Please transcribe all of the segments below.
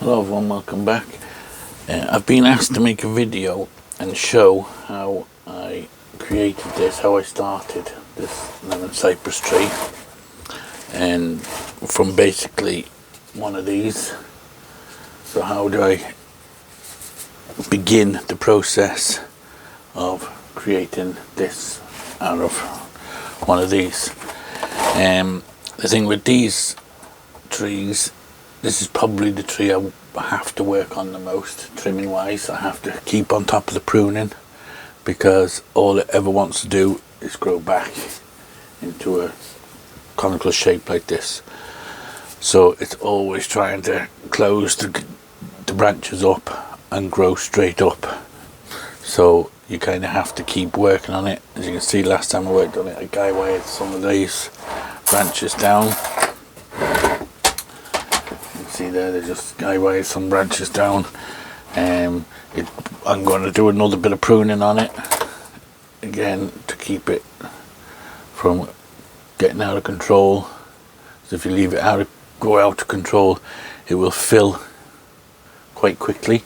Hello everyone, welcome back. I've been asked to make a video and show how I created this, how I started this lemon cypress tree, and from basically one of these. So how do I begin the process of creating this out of one of these? The thing with these trees, this is probably the tree I have to work on the most, trimming wise. I have to keep on top of the pruning because all it ever wants to do is grow back into a conical shape like this. So it's always trying to close the branches up and grow straight up. So you kind of have to keep working on it. As you can see, last time I worked on it, a guy wired some of these branches down. See there, they just guy wired some branches down. I'm going to do another bit of pruning on it again to keep it from getting out of control. So if you leave it go out of control, it will fill quite quickly,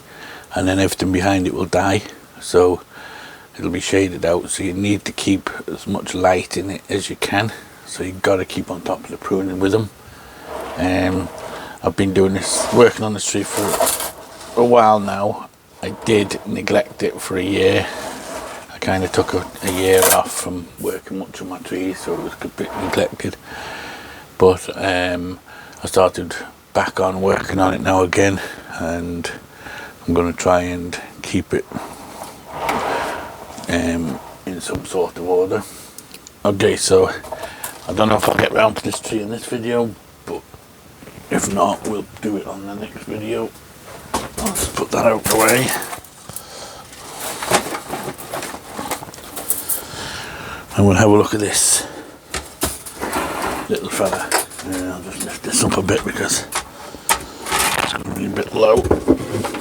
and then everything behind it will die. So it'll be shaded out. So you need to keep as much light in it as you can. So you've got to keep on top of the pruning with them. I've been doing this, working on this tree for a while now. I did neglect it for a year. I kind of took a year off from working much on my trees, so it was a bit neglected. But I started back on working on it now again, and I'm going to try and keep it in some sort of order. Okay, so I don't know if I'll get round to this tree in this video, but if not, we'll do it on the next video. I'll just put that out the way. And we'll have a look at this little fella. I'll just lift this up a bit because it's going to be a bit low.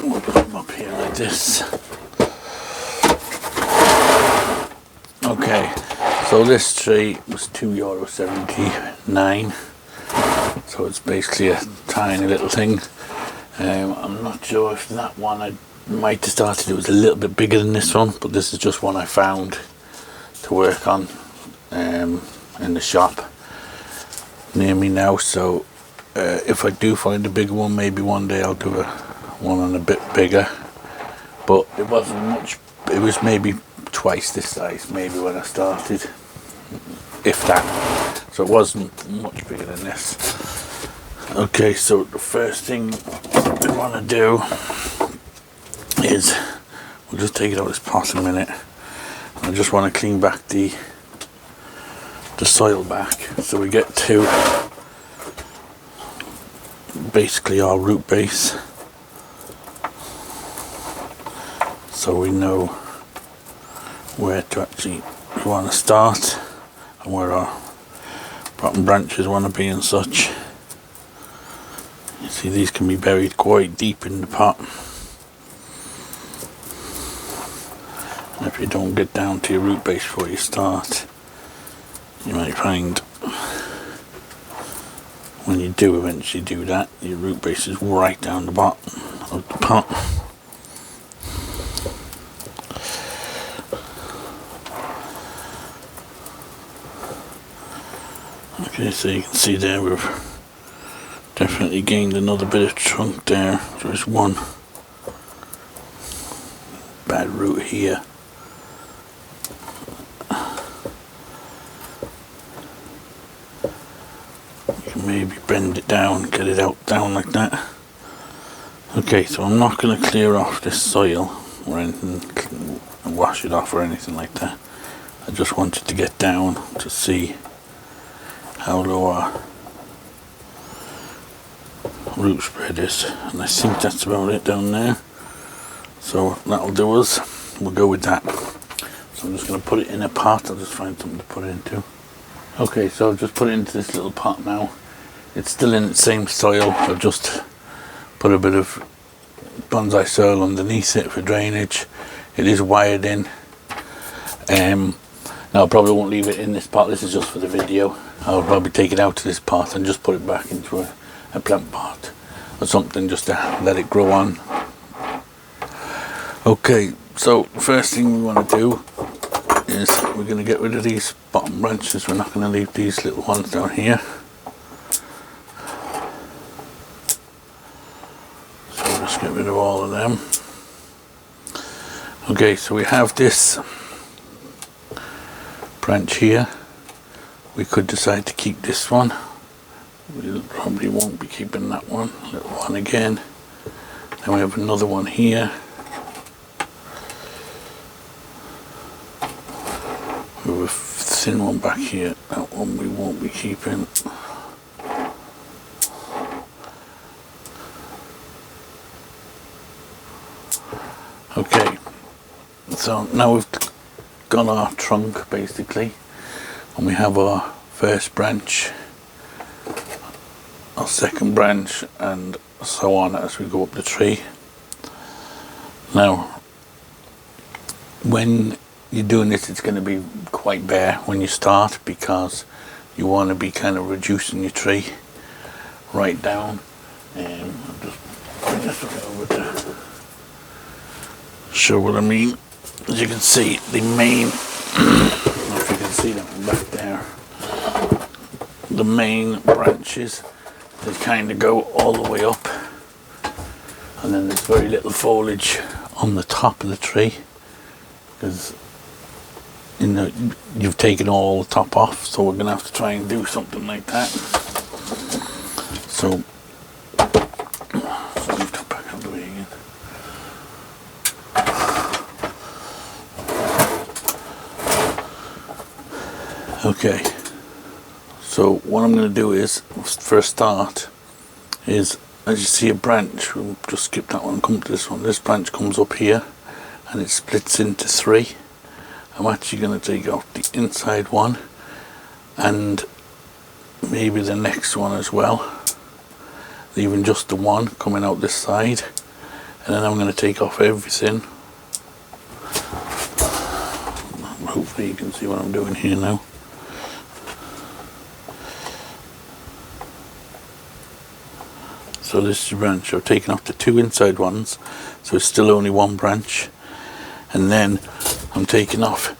We'll put him up here like this. Okay, so this tree was €2.79. So it's basically a tiny little thing. I'm not sure if that one, I might have started, it was a little bit bigger than this one, but this is just one I found to work on in the shop near me now. So if I do find a bigger one, maybe one day I'll do one on a bit bigger. But it wasn't much, it was maybe twice this size maybe when I started, if that. So it wasn't much bigger than this. Okay, so the first thing we want to do is, we'll just take it out of this pot in a minute. I just want to clean back the soil back, so we get to basically our root base, so we know where to actually want to start and where our bottom branches want to be and such. You see, these can be buried quite deep in the pot, and if you don't get down to your root base before you start, you might find when you do eventually do that, your root base is right down the bottom of the pot. Okay, so you can see there we've definitely gained another bit of trunk there. There's one bad root here. You can maybe bend it down, get it out down like that. Okay, so I'm not going to clear off this soil or anything and wash it off or anything like that. I just wanted to get down to see how low our root spread is, and I think that's about it down there. So that'll do us. We'll go with that. So I'm just going to put it in a pot. I'll just find something to put it into. Okay, so I've just put it into this little pot now. It's still in the same soil. I've just put a bit of bonsai soil underneath it for drainage. It is wired in. Now I probably won't leave it in this pot. This is just for the video. I'll probably take it out of this pot and just put it back into a plant pot. or something just to let it grow on. Okay, so first thing we want to do is we're going to get rid of these bottom branches. We're not going to leave these little ones down here. So just get rid of all of them. Okay, so we have this branch here. We could decide to keep this one. We probably won't be keeping that one. Little one again. Then we have another one here. We have a thin one back here. That one we won't be keeping. Okay, so now we've got our trunk basically, and we have our first branch, our second branch, and so on as we go up the tree. Now, when you're doing this, it's going to be quite bare when you start, because you want to be kind of reducing your tree right down. And I'll just bring this one over to show what I mean. As you can see, the main, if you can see that back there, the main branches, they kind of go all the way up, and then there's very little foliage on the top of the tree, because you know you've taken all the top off. So we're gonna have to try and do something like that. So move that back out of the way again. Okay, so what I'm going to do is, for a start, is as you see a branch, we'll just skip that one and come to this one. This branch comes up here and it splits into three. I'm actually going to take off the inside one and maybe the next one as well, leaving just the one coming out this side, and then I'm going to take off everything. Hopefully you can see what I'm doing here now. So this is the branch. I've taken off the two inside ones, so it's still only one branch. And then I'm taking off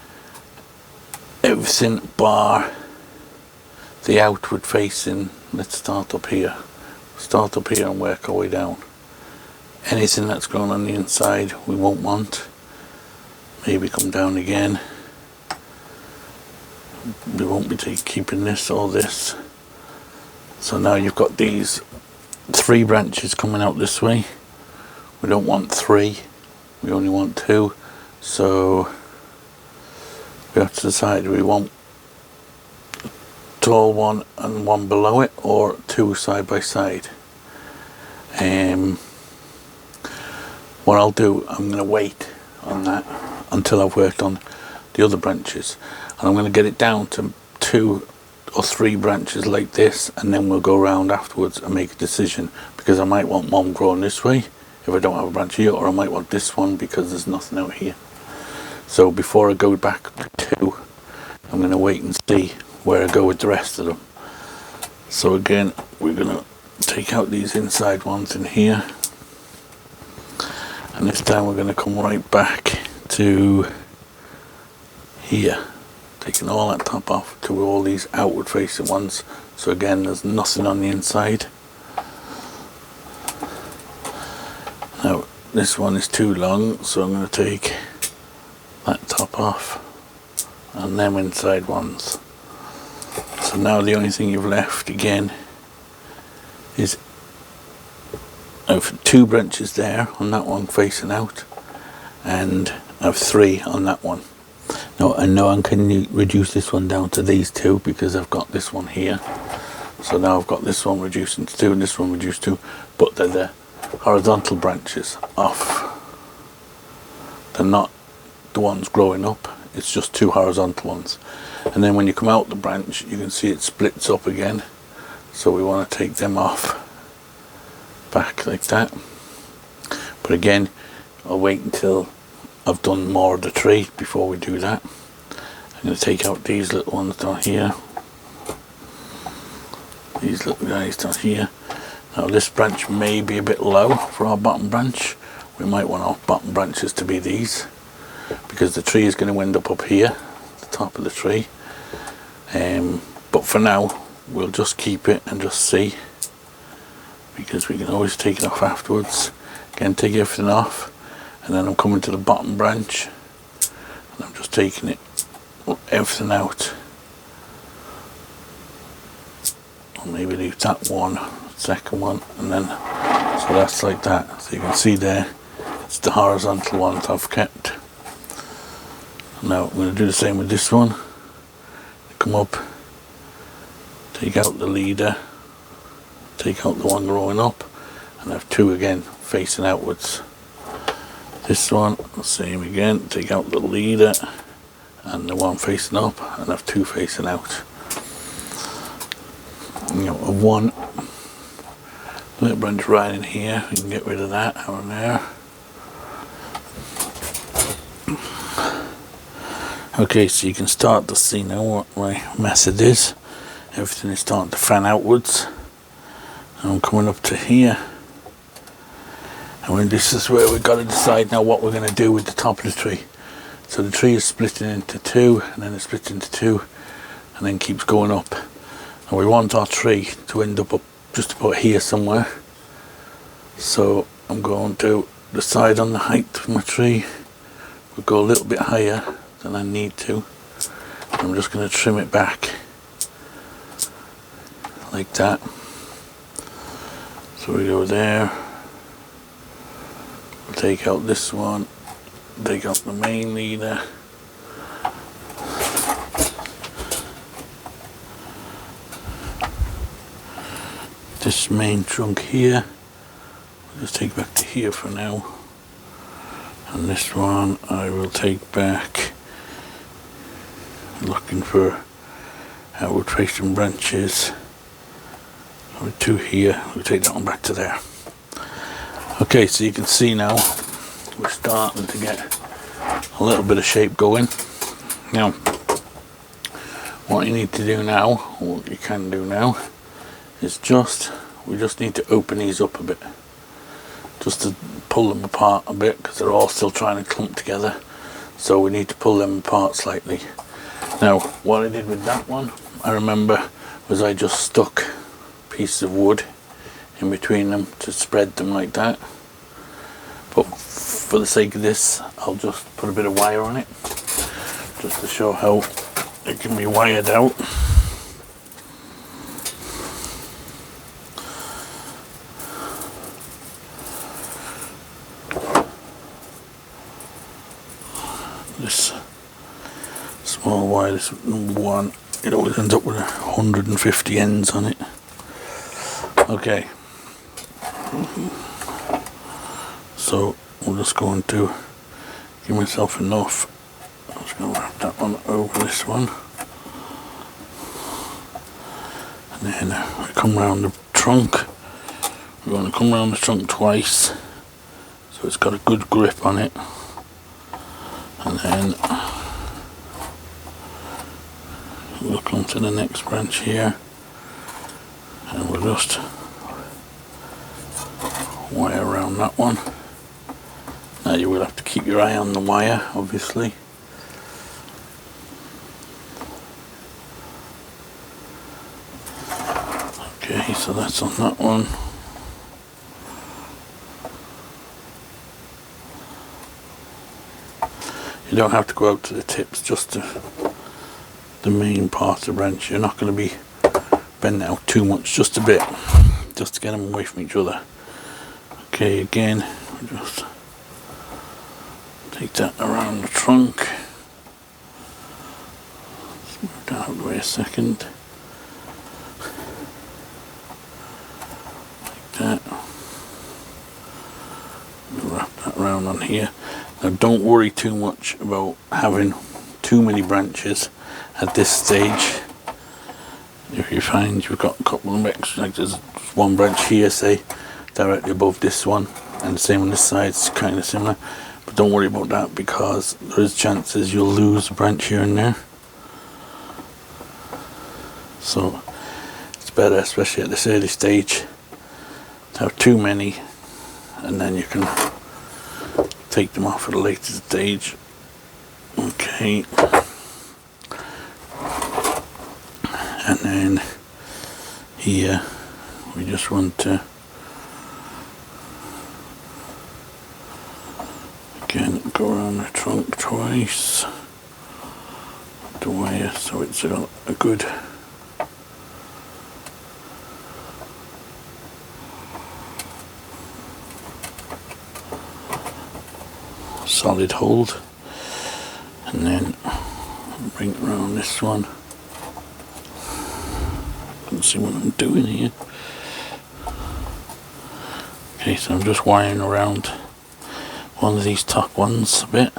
everything bar the outward facing. Let's start up here. Start up here and work our way down. Anything that's grown on the inside we won't want. Maybe come down again. We won't be keeping this or this. So now you've got these three branches coming out this way. We don't want three, we only want two, so we have to decide, do we want a tall one and one below it, or two side by side? What I'll do, I'm going to wait on that until I've worked on the other branches, and I'm going to get it down to 2 or 3 branches like this, and then we'll go around afterwards and make a decision, because I might want one growing this way if I don't have a branch here, or I might want this one because there's nothing out here. So before I go back to 2, I'm going to wait and see where I go with the rest of them. So again, we're going to take out these inside ones in here, and this time we're going to come right back to here, taking all that top off to all these outward facing ones. So again, there's nothing on the inside. Now this one is too long, so I'm going to take that top off and them inside ones. So now the only thing you've left again is I have 2 branches there on that one facing out, and I have 3 on that one. Now I know I can reduce this one down to these 2 because I've got this one here. So now I've got this one reducing to 2 and this one reduced to 2, but they're the horizontal branches off. They're not the ones growing up, it's just 2 horizontal ones. And then when you come out the branch, you can see it splits up again. So we want to take them off back like that. But again, I'll wait until I've done more of the tree before we do that. I'm going to take out these little ones down here, these little guys down here, Now this branch may be a bit low for our bottom branch. We might want our bottom branches to be these, because the tree is going to end up here, the top of the tree. But for now, we'll just keep it and just see, because we can always take it off afterwards. Again, take everything off, and then I'm coming to the bottom branch, and I'm just taking everything out. Or maybe leave that one, second one, and then, so that's like that. So you can see there, it's the horizontal ones I've kept. Now I'm going to do the same with this one. Come up, take out the leader, take out the one growing up, and have two again facing outwards. This one, same again, take out the leader and the one facing up, and have two facing out. You know, one little branch right in here, we can get rid of that out of there. Okay, so you can start to see now what my method is. Everything is starting to fan outwards. And I'm coming up to here. And when this is where we've got to decide now what we're going to do with the top of the tree. So the tree is splitting into two, and then it splits into two, and then keeps going up. And we want our tree to end up just about here somewhere. So I'm going to decide on the height of my tree. We'll go a little bit higher than I need to. I'm just going to trim it back like that. So we go there, we'll take out this one, take out the main leader, this main trunk here, we'll just take back to here for now, and this one I will take back, looking for outward facing branches. With two here, we'll take that one back to there. Okay, so you can see now we're starting to get a little bit of shape going. Now, what you need to do now, or what you can do now, is we just need to open these up a bit, just to pull them apart a bit, because they're all still trying to clump together. So we need to pull them apart slightly. Now, what I did with that one, I remember, was I just stuck pieces of wood in between them to spread them like that. But for the sake of this, I'll just put a bit of wire on it, just to show how it can be wired out. This small wire, this number one, it always ends up with 150 ends on it. Okay, so I'm just going to give myself enough. I'm just going to wrap that one over this one, and then we come round the trunk. We're going to come round the trunk twice, so it's got a good grip on it, and then we'll come to the next branch here, and we'll just wire around that one. Now you will have to keep your eye on the wire, obviously. Okay, so that's on that one. You don't have to go out to the tips, just to the main part of the branch. You're not going to be bending out too much, just a bit, just to get them away from each other. Okay, again, just take that around the trunk. Let's move that out of the way a second. Like that. We'll wrap that around on here. Now don't worry too much about having too many branches at this stage. If you find you've got a couple of extra, like there's one branch here, say, directly above this one, and the same on this side, it's kind of similar, but don't worry about that, because there is chances you'll lose a branch here and there. So it's better, especially at this early stage, have too many, and then you can take them off at a later stage. Okay, and then here we just want to again go around the trunk twice, the wire, so it's a good solid hold, and then bring it around this one. Let's see what I'm doing here. Okay, so I'm just wiring around one of these top ones a bit,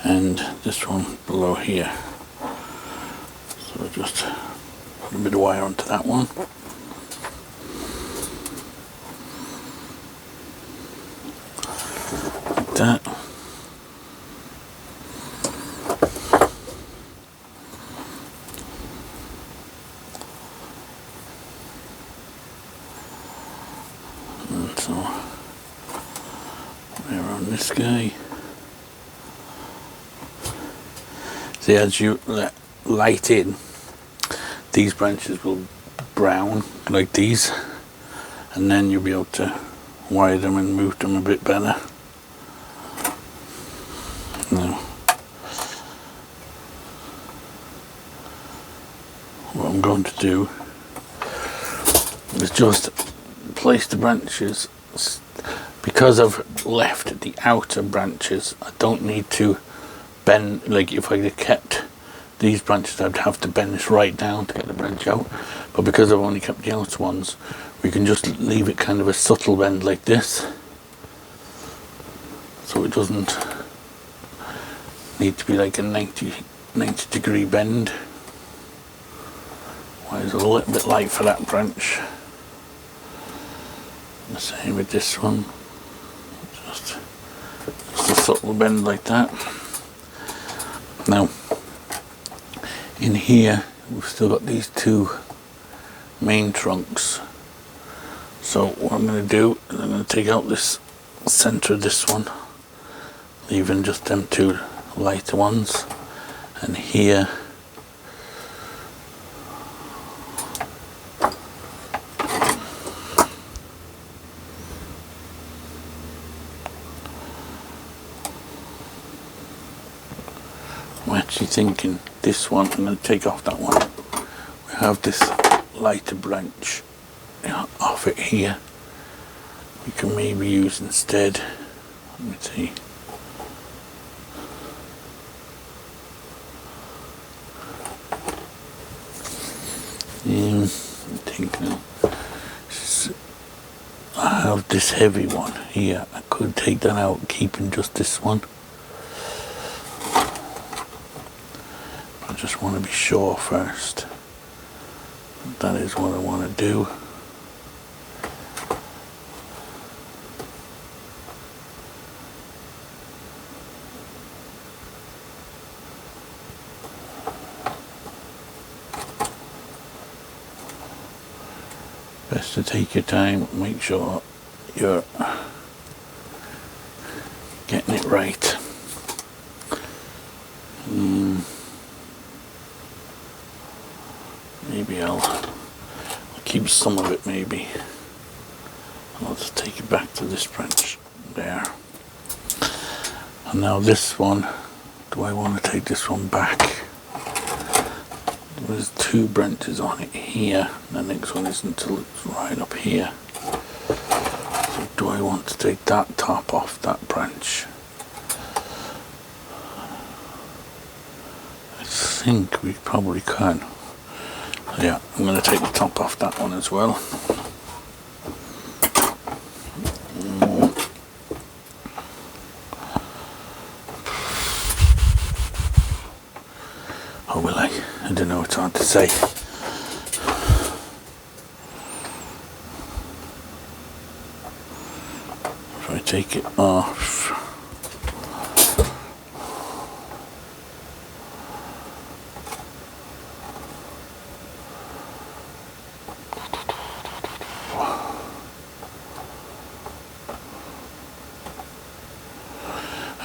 and this one below here. So just put a bit of wire onto that one. Like that. And so we're on this guy. See, as you let light in, these branches will brown like these, and then you'll be able to wire them and move them a bit better. Now, what I'm going to do is just place the branches. Because I've left the outer branches, I don't need to bend. Like if I had kept these branches, I'd have to bend this right down to get the branch out, but because I've only kept the outer ones, we can just leave it kind of a subtle bend like this, so it doesn't need to be like a 90 degree bend. Wire's a little bit light for that branch. The same with this one, just a subtle bend like that. Now in here we've still got these two main trunks, so what I'm going to do is I'm going to take out this center of this one, leaving just them two lighter ones, and here I'm actually thinking this one, I'm going to take off that one. We have this lighter branch off it here. We can maybe use instead. Let me see. I think now. I have this heavy one here. I could take that out, keeping just this one. I just want to be sure first. That is what I want to do. Best to take your time, make sure you're getting it right. Maybe I'll keep some of it, maybe. I'll just take it back to this branch there. And now this one, do I want to take this one back? There's two branches on it here. The next one is until it's right up here. So do I want to take that top off that branch? I think we probably can. Yeah, I'm going to take the top off that one as well. Or will I? I don't know, it's hard to say. If I take it off.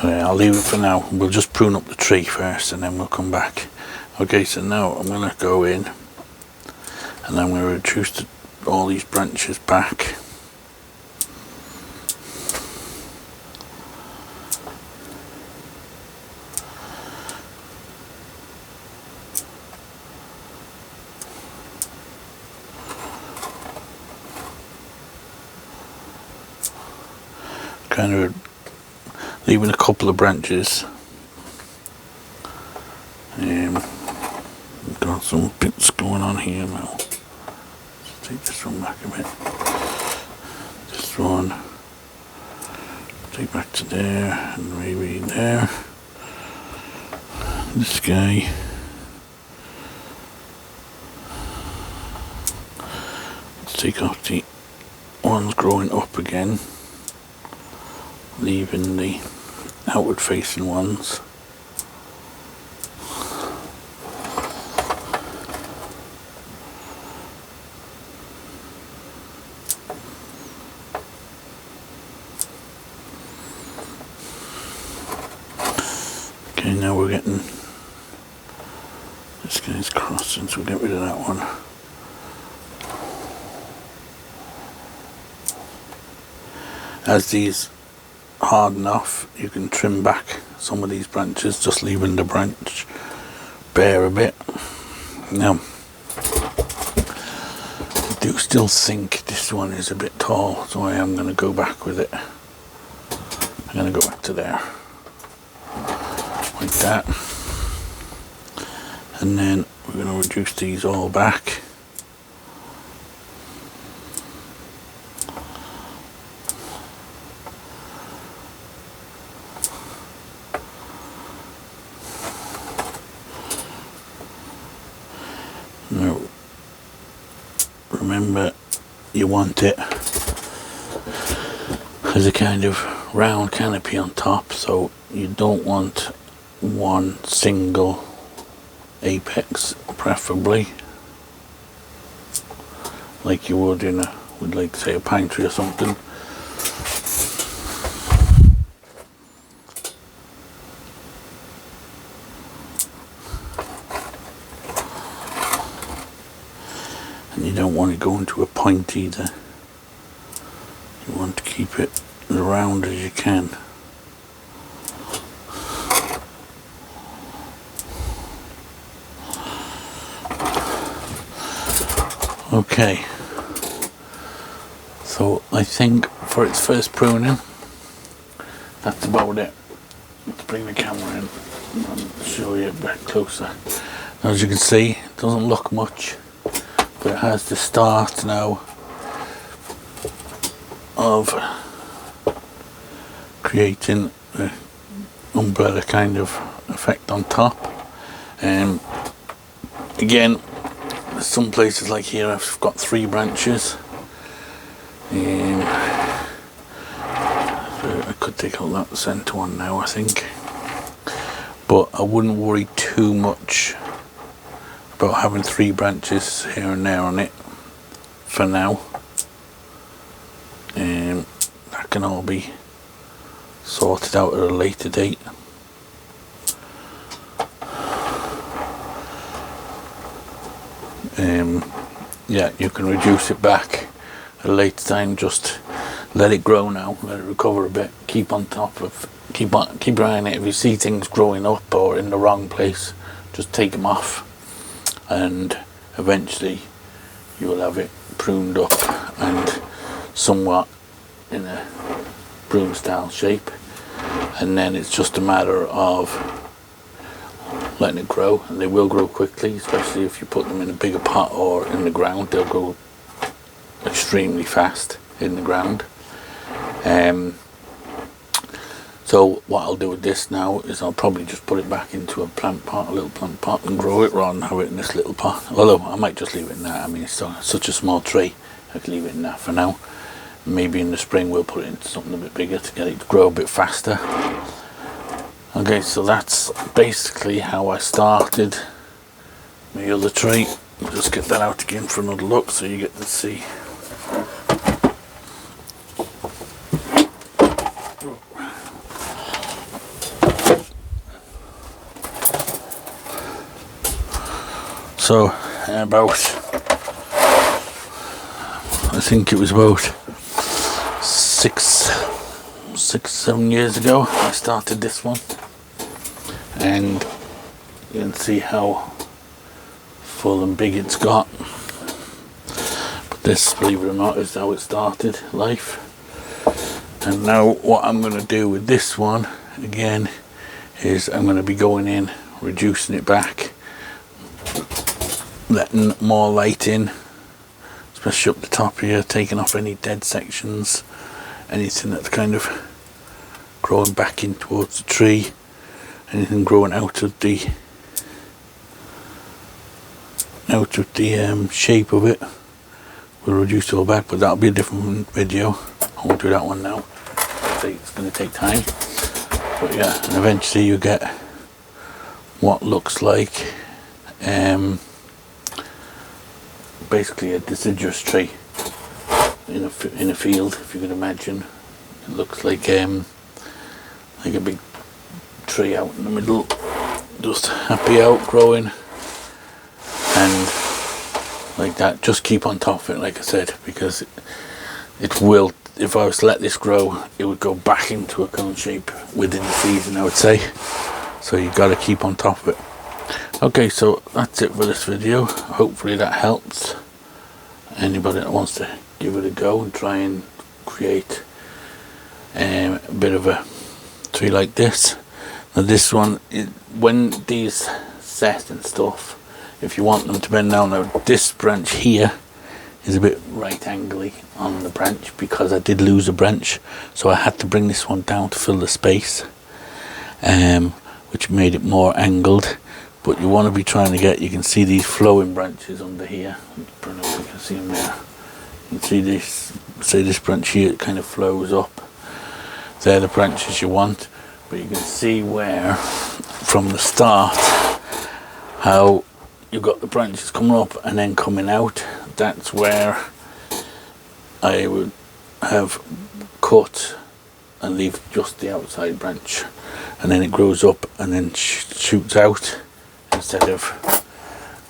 I'll leave it for now. We'll just prune up the tree first and then we'll come back. Okay, so now I'm going to go in and I'm going to reduce all these branches back. Kind of leaving a couple of branches. We've got some bits going on here now. Let's take this one back a bit. This one, take back to there, and maybe there. This guy. Let's take off the ones growing up again, leaving the outward facing ones. Okay, now we're getting, this guy's crossing, so we'll get rid of that one. As these harden off, you can trim back some of these branches, just leaving the branch bare a bit. Now, I do still think this one is a bit tall, so I am going to go back with it. I'm going to go back to there, like that, and then we're going to reduce these all back. Now, remember, you want it as a kind of round canopy on top, so you don't want one single apex, preferably, like you would in a, would like say a pine tree or something. And you don't want it going to a point either. You want to keep it as round as you can. Okay, so I think for its first pruning, that's about it. Let's bring the camera in and show you a bit closer. As you can see, it doesn't look much, but it has the start now of creating an umbrella kind of effect on top. Again, some places like here I've got 3 branches. I could take out that centre one now, I think, but I wouldn't worry too much about having 3 branches here and there on it for now. That can all be sorted out at a later date. Yeah, you can reduce it back at a later time. Just let it grow now, let it recover a bit, keep on top of, keep your eye on it. If you see things growing up or in the wrong place, just take them off, and eventually you will have it pruned up and somewhat in a broom style shape, and then it's just a matter of letting it grow, and they will grow quickly, especially if you put them in a bigger pot or in the ground. They'll grow extremely fast in the ground. So what I'll do with this now is I'll probably just put it back into a plant pot, a little plant pot, and grow it rather than have it in this little pot. Although I might just leave it in that. I mean, it's such a small tree, I could leave it in that for now. Maybe in the spring we'll put it into something a bit bigger to get it to grow a bit faster. Okay, so that's basically how I started my other tree. I'll just get that out again for another look so you get to see. So about, I think it was about 7 years ago I started this one, and you can see how full and big it's got. But this, believe it or not, is how it started life. And now what I'm going to do with this one again is I'm going to be going in, reducing it back, letting more light in, especially up the top here, taking off any dead sections, anything that's kind of growing back in towards the tree, anything growing out of the shape of it. We'll reduce it all back, but that'll be a different video. I won't do that one now. It's going to take time, but yeah, and eventually you get what looks like basically a deciduous tree in a field, if you can imagine. It looks like a big tree out in the middle, just happy outgrowing, and like that. Just keep on top of it, like I said, because it will, if I was to let this grow, it would go back into a cone shape within the season, I would say. So you got to keep on top of it. Okay, so that's it for this video. Hopefully that helps anybody that wants to give it a go and try and create a bit of a tree like this. Now this one, when these set and stuff, if you want them to bend down, now this branch here is a bit right angly on the branch because I did lose a branch, so I had to bring this one down to fill the space, which made it more angled. But you want to be trying to get, you can see these flowing branches under here. I don't know if you can see them there. You can see this, say this branch here, it kind of flows up. They're the branches you want, but you can see where from the start how you've got the branches coming up and then coming out. That's where I would have cut and leave just the outside branch, and then it grows up and then shoots out, instead of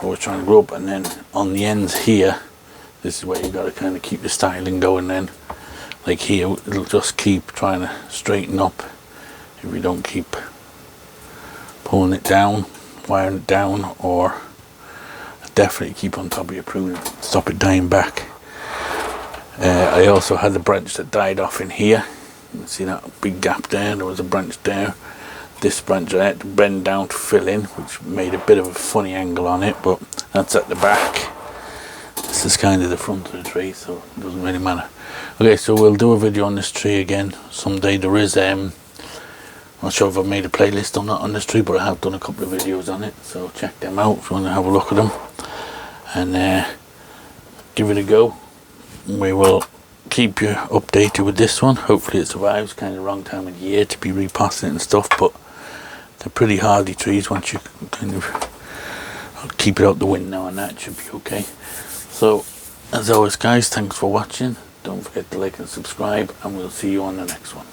always trying to grow up. And then on the ends here, this is where you got to kind of keep the styling going. Then like here, it'll just keep trying to straighten up if you don't keep pulling it down, wiring it down, or definitely keep on top of your pruning, stop it dying back. I also had a branch that died off in here. You can see that big gap there. There was a branch there. This branch I had to bend down to fill in, which made a bit of a funny angle on it, but that's at the back. This is kind of the front of the tree, so it doesn't really matter. Okay, so we'll do a video on this tree again someday. There is I'm not sure if I've made a playlist or not on this tree, but I have done a couple of videos on it, so check them out if you want to have a look at them, and give it a go. We will keep you updated with this one. Hopefully it survives. Kind of wrong time of year to be repotting it and stuff, but they're pretty hardy trees. Once you kind of keep it out the wind now and that, should be okay. So as always guys, thanks for watching. Don't forget to like and subscribe, and we'll see you on the next one.